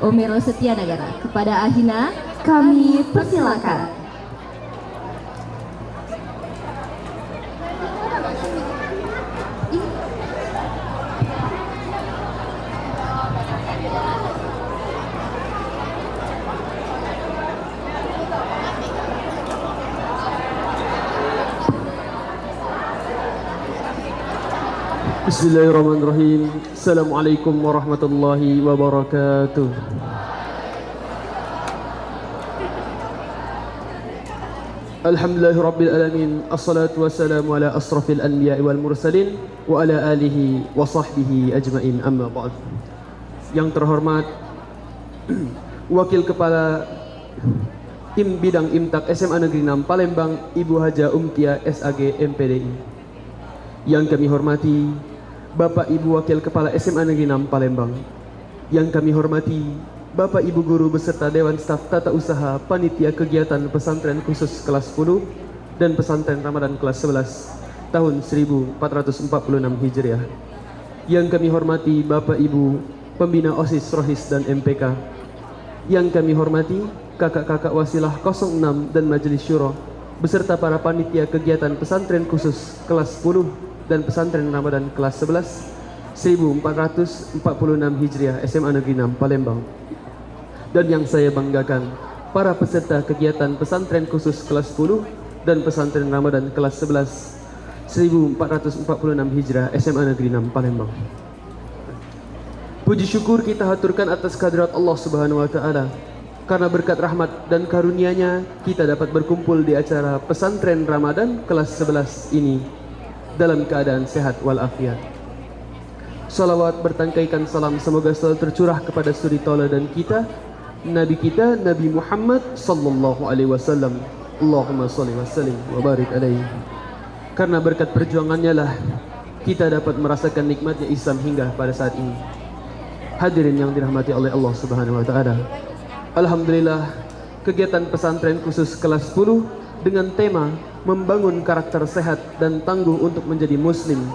Omero Setianegara. Kepada Ahina, kami persilakan. Bismillahirrahmanirrahim. Assalamualaikum warahmatullahi wabarakatuh. Alhamdulillahi rabbil alamin. Assalatu wassalamu ala asrafil anbiya'i wal mursalin wa ala alihi wa sahbihi ajmain, amma ba'd. Yang terhormat Wakil Kepala Tim Bidang Imtak SMA Negeri 6 Palembang, Ibu Haja Umtia SAG MPDI. Yang kami hormati Bapak Ibu Wakil Kepala SMA Negeri 6 Palembang. Yang kami hormati Bapak Ibu Guru beserta Dewan Staf Tata Usaha Panitia Kegiatan Pesantren Khusus kelas 10 dan Pesantren Ramadan kelas 11 tahun 1446 Hijriah. Yang kami hormati Bapak Ibu Pembina OSIS, ROHIS dan MPK. Yang kami hormati kakak-kakak wasilah 06 dan Majelis Syuro beserta para panitia kegiatan Pesantren Khusus kelas 10 dan Pesantren Ramadan kelas 11 1446 Hijriah SMA Negeri 6 Palembang. Dan yang saya banggakan, para peserta kegiatan Pesantren Khusus kelas 10 dan Pesantren Ramadan kelas 11 1446 Hijriah SMA Negeri 6 Palembang. Puji syukur kita haturkan atas kehadirat Allah Subhanahu wa taala. Karena berkat rahmat dan karunia-Nya kita dapat berkumpul di acara Pesantren Ramadan kelas 11 ini dalam keadaan sehat walafiat. Salawat bertangkaikan salam semoga selalu tercurah kepada suri tauladan kita, Nabi kita Nabi Muhammad sallallahu alaihi wasallam. Allahumma shalli wa sallim wa barik alaihi. Karena berkat perjuangannya lah kita dapat merasakan nikmatnya Islam hingga pada saat ini. Hadirin yang dirahmati oleh Allah Subhanahu wa taala. Alhamdulillah, kegiatan pesantren khusus kelas 10 dengan tema membangun karakter sehat dan tangguh untuk menjadi muslim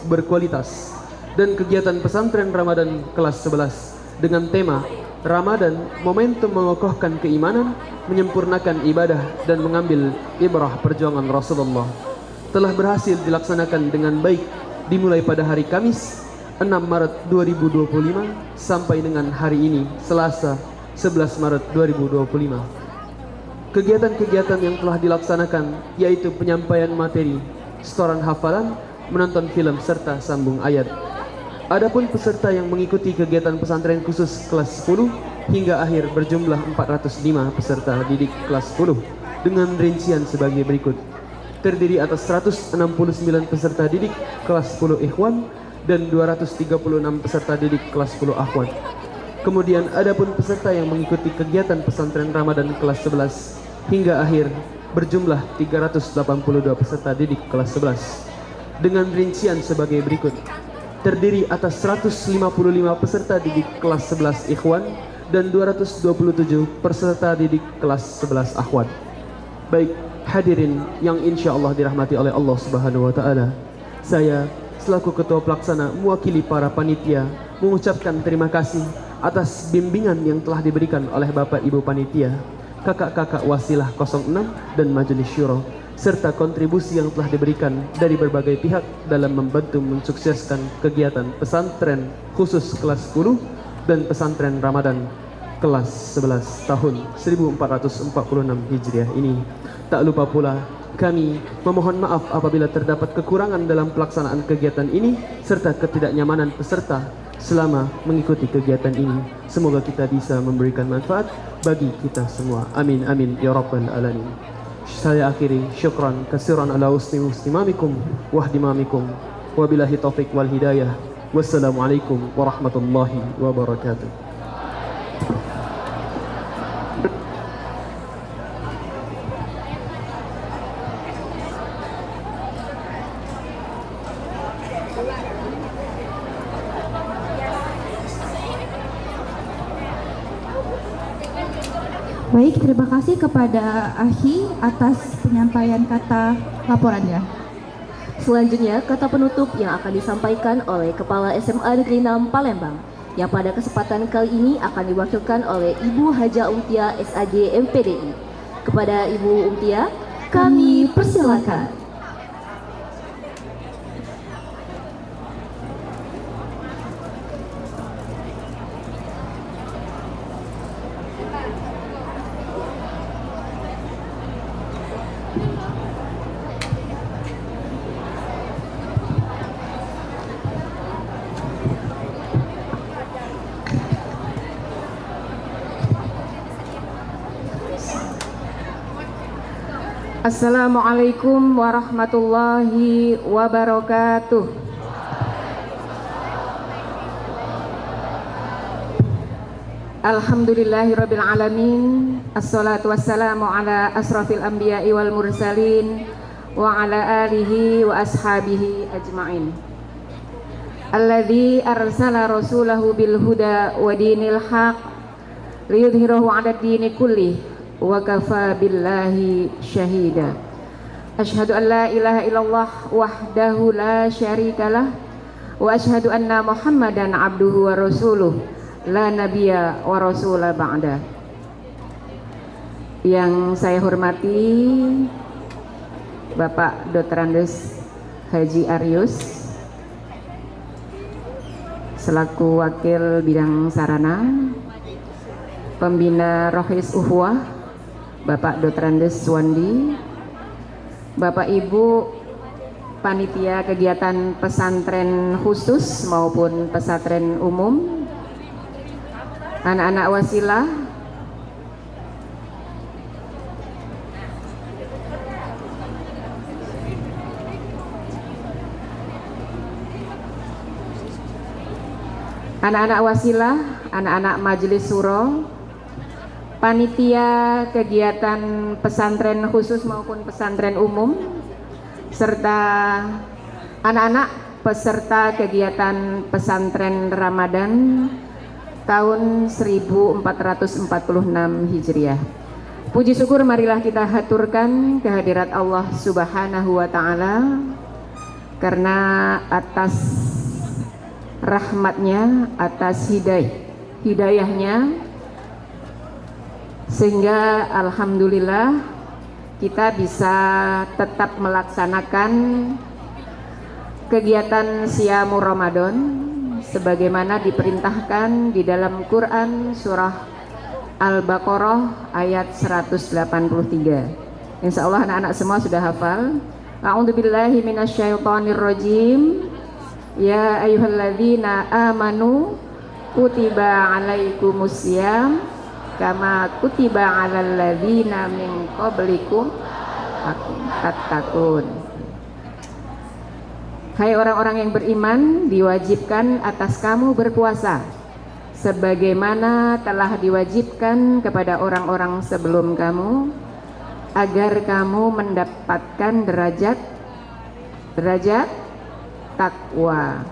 berkualitas, dan kegiatan pesantren Ramadan kelas 11 dengan tema Ramadan momentum mengokohkan keimanan, menyempurnakan ibadah dan mengambil ibrah perjuangan Rasulullah telah berhasil dilaksanakan dengan baik dimulai pada hari Kamis 6 Maret 2025 sampai dengan hari ini Selasa 11 Maret 2025. Kegiatan-kegiatan yang telah dilaksanakan yaitu penyampaian materi, setoran hafalan, menonton film serta sambung ayat. Adapun peserta yang mengikuti kegiatan pesantren khusus kelas 10 hingga akhir berjumlah 405 peserta didik kelas 10 dengan rincian sebagai berikut. Terdiri atas 169 peserta didik kelas 10 ikhwan dan 236 peserta didik kelas 10 akhwat. Kemudian adapun peserta yang mengikuti kegiatan pesantren Ramadan kelas 11 hingga akhir berjumlah 382 peserta didik kelas 11 dengan rincian sebagai berikut. Terdiri atas 155 peserta didik kelas 11 ikhwan dan 227 peserta didik kelas 11 akhwat. Baik, hadirin yang insya Allah dirahmati oleh Allah Subhanahu wa taala. Saya selaku ketua pelaksana mewakili para panitia mengucapkan terima kasih atas bimbingan yang telah diberikan oleh Bapak Ibu panitia, kakak-kakak wasilah 06 dan Majelis Syuro, serta kontribusi yang telah diberikan dari berbagai pihak dalam membantu mensukseskan kegiatan pesantren khusus kelas 10 dan pesantren Ramadan kelas 11 tahun 1446 Hijriah ini. Tak lupa pula kami memohon maaf apabila terdapat kekurangan dalam pelaksanaan kegiatan ini serta ketidaknyamanan peserta selama mengikuti kegiatan ini. Semoga kita bisa memberikan manfaat bagi kita semua. Amin amin ya rabbal alamin. Saya akhiri, syukran kasiran ala husni istimamikum wa ihdimamikum wa billahi taufiq wal hidayah. Wassalamualaikum warahmatullahi wabarakatuh. Baik, terima kasih kepada Ahi atas penyampaian kata laporannya. Selanjutnya, kata penutup yang akan disampaikan oleh Kepala SMA Negeri 6 Palembang, yang pada kesempatan kali ini akan diwakilkan oleh Ibu Haja Umpia SAG MPDI. Kepada Ibu Umpia, kami persilakan. Assalamualaikum warahmatullahi wabarakatuh. Alhamdulillahirabbil alamin. Assalatu wassalamu ala asrafil anbiya'i wal mursalin wa ala alihi wa ashabihi ajma'in. Alladzi arsala rasulahu bil huda wa dinil haq liyudhhirahu 'ala dini kullih wa kafa billahi syahida. Asyhadu an la ilaha illallah wahdahu la syarikalah wa asyhadu anna Muhammadan abduhu wa rasuluh la nabiyya wa rasula ba'da. Yang saya hormati Bapak Dr. Andes Haji Aryus selaku Wakil Bidang Sarana, Pembina Rohis Uhwah Bapak Dr. Andes Suwandi, Bapak Ibu Panitia Kegiatan Pesantren Khusus maupun Pesantren Umum, anak-anak wasilah, anak-anak Majelis Suro, panitia kegiatan pesantren khusus maupun pesantren umum, serta anak-anak peserta kegiatan pesantren Ramadan tahun 1446 Hijriah. Puji syukur marilah kita haturkan kehadirat Allah Subhanahu wa Ta'ala, karena atas rahmatnya, atas hidayahnya, sehingga alhamdulillah kita bisa tetap melaksanakan kegiatan Siyamul Ramadan sebagaimana diperintahkan di dalam Quran surah Al-Baqarah ayat 183. Insya Allah anak-anak semua sudah hafal. A'udzubillahi minasyaitonirrajim. Ya ayyuhalladzina amanu kutiba alaikumusiyam kama kutiba 'alal ladzina min qablikum tattaqun. Hai orang-orang yang beriman, diwajibkan atas kamu berpuasa sebagaimana telah diwajibkan kepada orang-orang sebelum kamu, agar kamu mendapatkan derajat takwa.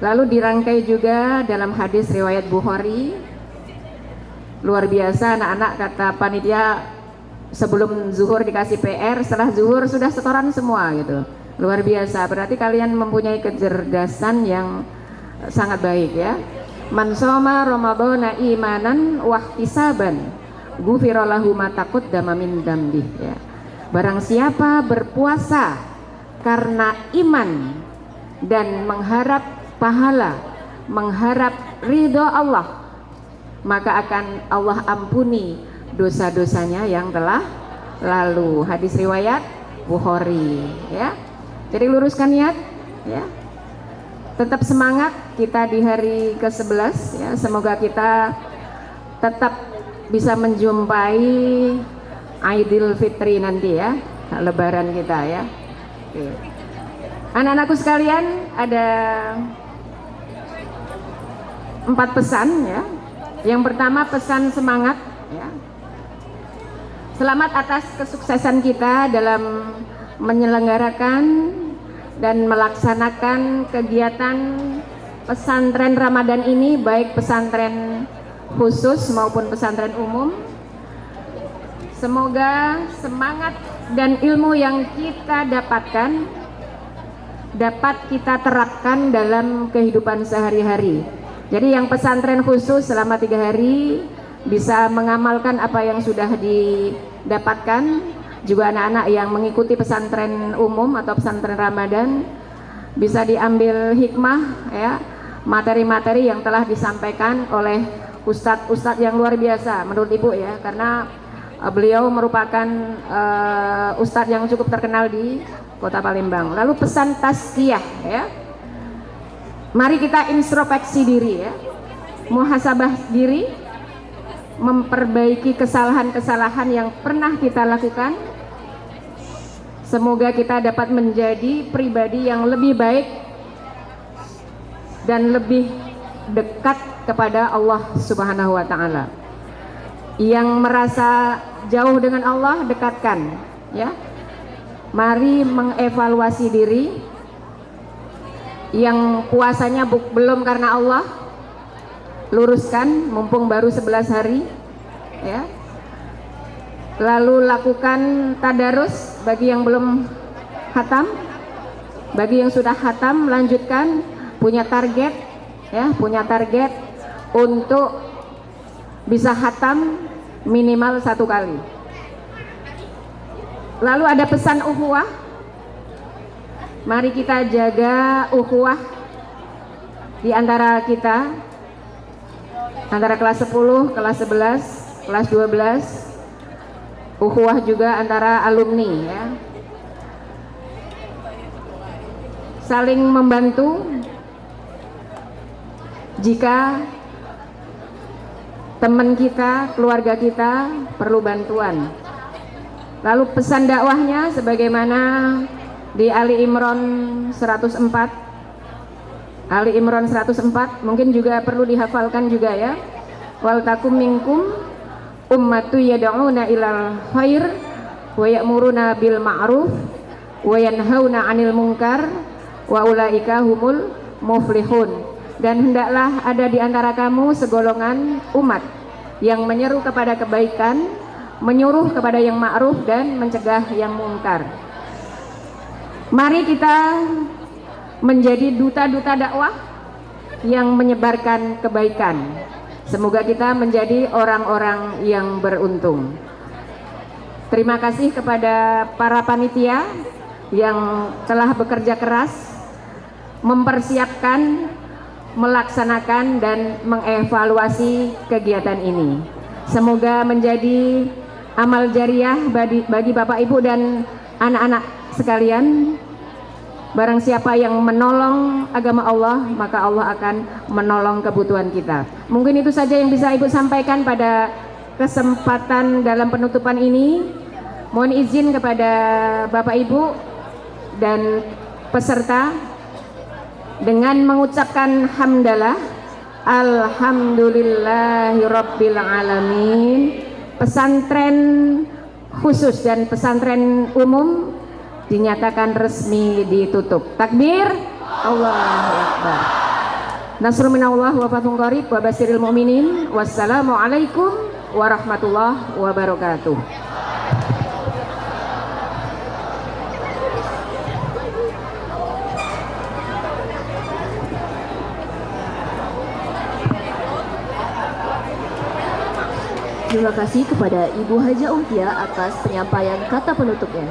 Lalu dirangkai juga dalam hadis riwayat Bukhari. Luar biasa anak-anak, kata panitia, sebelum zuhur dikasih PR, setelah zuhur sudah setoran semua gitu. Luar biasa, berarti kalian mempunyai kecerdasan yang sangat baik ya. Man shoma ramadhana imanan wahtisaban ghufira lahu ma taqaddama min dzambih ya. Barang siapa berpuasa karena iman dan mengharap pahala, mengharap ridho Allah, maka akan Allah ampuni dosa-dosanya yang telah lalu. Hadis riwayat Bukhari ya. Jadi luruskan niat ya. Tetap semangat kita di hari ke-11 ya. Semoga kita tetap bisa menjumpai Idul Fitri nanti ya, Lebaran kita ya. Oke. Anak-anakku sekalian, ada 4 pesan ya. Yang pertama pesan semangat ya. Selamat atas kesuksesan kita dalam menyelenggarakan dan melaksanakan kegiatan pesantren Ramadan ini, baik pesantren khusus maupun pesantren umum. Semoga semangat dan ilmu yang kita dapatkan dapat kita terapkan dalam kehidupan sehari-hari, Jadi yang pesantren khusus selama 3 hari bisa mengamalkan apa yang sudah didapatkan. Juga anak-anak yang mengikuti pesantren umum atau pesantren Ramadan bisa diambil hikmah ya, materi-materi yang telah disampaikan oleh ustadz-ustadz yang luar biasa menurut Ibu ya, karena beliau merupakan ustadz yang cukup terkenal di Kota Palembang. Lalu pesan tazkiyah ya. Mari kita introspeksi diri ya, muhasabah diri, memperbaiki kesalahan-kesalahan yang pernah kita lakukan. Semoga kita dapat menjadi pribadi yang lebih baik dan lebih dekat kepada Allah Subhanahu wa Ta'ala. Yang merasa jauh dengan Allah, dekatkan ya. Mari mengevaluasi diri. Yang puasanya belum karena Allah, luruskan mumpung baru 11 hari ya. Lalu lakukan tadarus bagi yang belum khatam, bagi yang sudah khatam lanjutkan. Punya target ya, punya target untuk bisa khatam minimal 1 kali. Lalu ada pesan ukhuwah. Mari kita jaga ukhuwah di antara kita, antara kelas 10, kelas 11, kelas 12, ukhuwah juga antara alumni ya. Saling membantu jika teman kita, keluarga kita perlu bantuan. Lalu pesan dakwahnya sebagaimana di Ali Imran 104, Ali Imran 104 mungkin juga perlu dihafalkan juga ya. Wal takum minkum ummatu yad'una ilal khair wa ya'muruna bil ma'ruf wa yanhauna 'anil munkar wa ulaika humul muflihun. Dan hendaklah ada di antara kamu segolongan umat yang menyeru kepada kebaikan, menyuruh kepada yang ma'ruf dan mencegah yang mungkar. Mari kita menjadi duta-duta dakwah yang menyebarkan kebaikan. Semoga kita menjadi orang-orang yang beruntung. Terima kasih kepada para panitia yang telah bekerja keras mempersiapkan, melaksanakan dan mengevaluasi kegiatan ini. Semoga menjadi amal jariah bagi Bapak Ibu dan anak-anak sekalian. Barang siapa yang menolong agama Allah, maka Allah akan menolong kebutuhan kita. Mungkin itu saja yang bisa Ibu sampaikan pada kesempatan dalam penutupan ini. Mohon izin kepada Bapak Ibu dan peserta dengan mengucapkan hamdalah, alhamdulillahirabbil alamin. Pesantren khusus dan pesantren umum dinyatakan resmi ditutup. Takbir, Allahu Akbar. Nasrun minallah wa fathun qarib wa basyiril mu'minin. Wassalamualaikum warahmatullahi wabarakatuh. Terima kasih kepada Ibu Haja Umpia atas penyampaian kata penutupnya.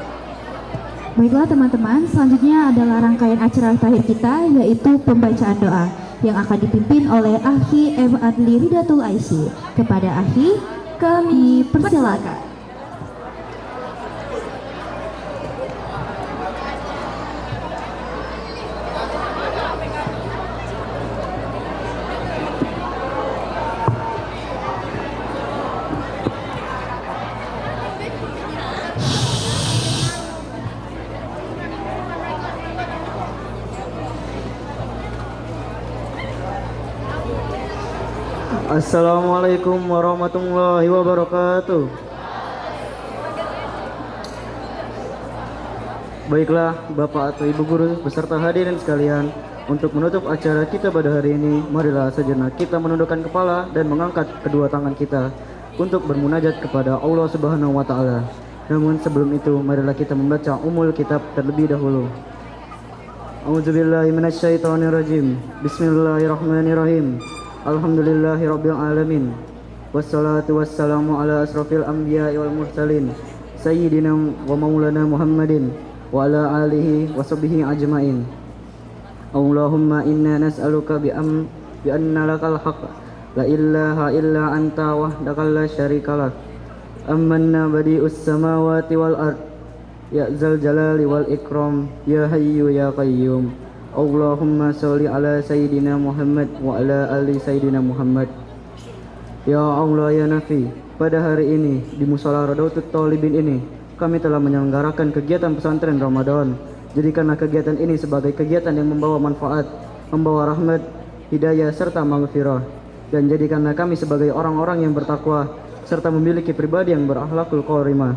Baiklah teman-teman, selanjutnya adalah rangkaian acara terakhir kita, yaitu pembacaan doa yang akan dipimpin oleh Akhi F. Adli Ridatul Aisy. Kepada Akhi, kami persilakan. Assalamualaikum warahmatullahi wabarakatuh. Baiklah Bapak atau Ibu Guru beserta hadirin sekalian, untuk menutup acara kita pada hari ini, marilah sejenak kita menundukkan kepala dan mengangkat kedua tangan kita untuk bermunajat kepada Allah Subhanahu wa Ta'ala. Namun sebelum itu, marilah kita membaca umul kitab terlebih dahulu. A'udzubillahi minasyaitonirrajim. Bismillahirrahmanirrahim. Alhamdulillahi rabbil alamin. Wassalatu wassalamu ala asrafil anbiya'i wal mursalin sayyidina wa maulana Muhammadin wa ala alihi wa sahbihi ajmain. Allahumma inna nas'aluka bi anna lakal haqq la ilaha illa anta wahdaka la syarika lak. Amanna badi'us samawati wal ard ya zal jalali wal ikram ya hayyu ya qayyum. Allahumma sholli ala sayyidina Muhammad wa ala ali sayyidina Muhammad. Ya Allah ya Nafi, pada hari ini di Mushola Radautul Thalibin ini kami telah menyelenggarakan kegiatan pesantren Ramadan. Jadikanlah kegiatan ini sebagai kegiatan yang membawa manfaat, membawa rahmat, hidayah serta maghfirah. Dan jadikanlah kami sebagai orang-orang yang bertakwa serta memiliki pribadi yang berakhlakul karimah.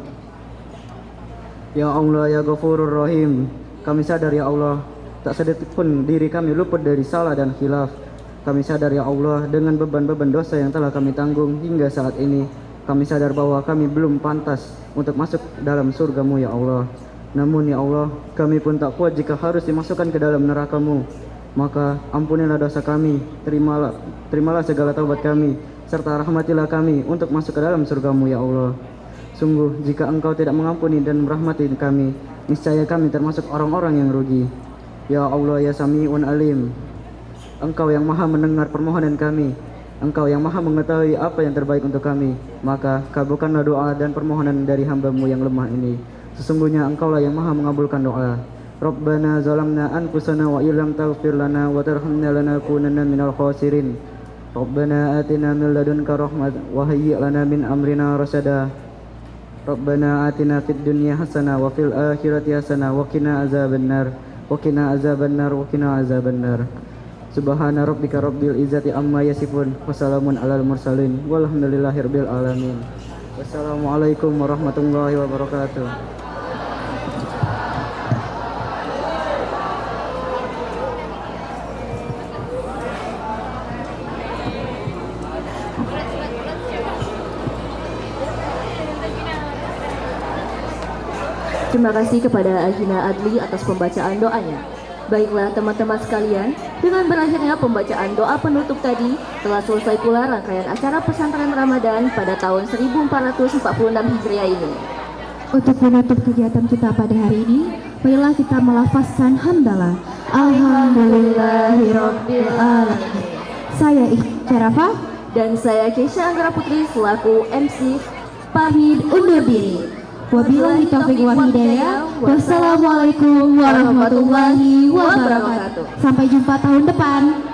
Ya Allah ya Ghafurur Rahim, kami sadar ya Allah, tak sedetik pun diri kami luput dari salah dan khilaf. Kami sadar ya Allah dengan beban-beban dosa yang telah kami tanggung hingga saat ini. Kami sadar bahwa kami belum pantas untuk masuk dalam surga-Mu ya Allah. Namun ya Allah, kami pun tak kuat jika harus dimasukkan ke dalam neraka-Mu. Maka ampunilah dosa kami, terimalah segala taubat kami, serta rahmatilah kami untuk masuk ke dalam surga-Mu ya Allah. Sungguh jika Engkau tidak mengampuni dan merahmati kami, niscaya kami termasuk orang-orang yang rugi. Ya Allah ya Sami'un Alim, Engkau yang maha mendengar permohonan kami, Engkau yang maha mengetahui apa yang terbaik untuk kami. Maka kabulkanlah doa dan permohonan dari hamba-Mu yang lemah ini. Sesungguhnya Engkaulah yang maha mengabulkan doa. Rabbana zalamna anfusana wa illam taghfir lana wa tarhamna lanakunanna minal khasirin. Rabbana atina min ladunka rahmat wa hayyi' lana min amrina rasyada. Rabbana atina fid dunya hasanah wa fil akhirati hasanah wa qina azabannar. Wa qina azabannar wa qina azabannar. Subhana rabbika rabbil izzati amma yasifun wa salamun alal mursalin walhamdulillahirabbil alamin. Wassalamualaikum warahmatullahi wabarakatuh. Terima kasih kepada Ahina Adli atas pembacaan doanya. Baiklah teman-teman sekalian, dengan berakhirnya pembacaan doa penutup tadi, telah selesai pula rangkaian acara pesantren Ramadan pada tahun 1446 Hijriah ini. Untuk menutup kegiatan kita pada hari ini, marilah kita melafazkan hamdalah. Alhamdulillahirabbil alamin. Saya Isyarafah Dan saya Keisha Anggara Putri selaku MC pamit undur diri. Wabillahi taufiq wal hidayah. Wassalamualaikum warahmatullahi wabarakatuh. Sampai jumpa tahun depan.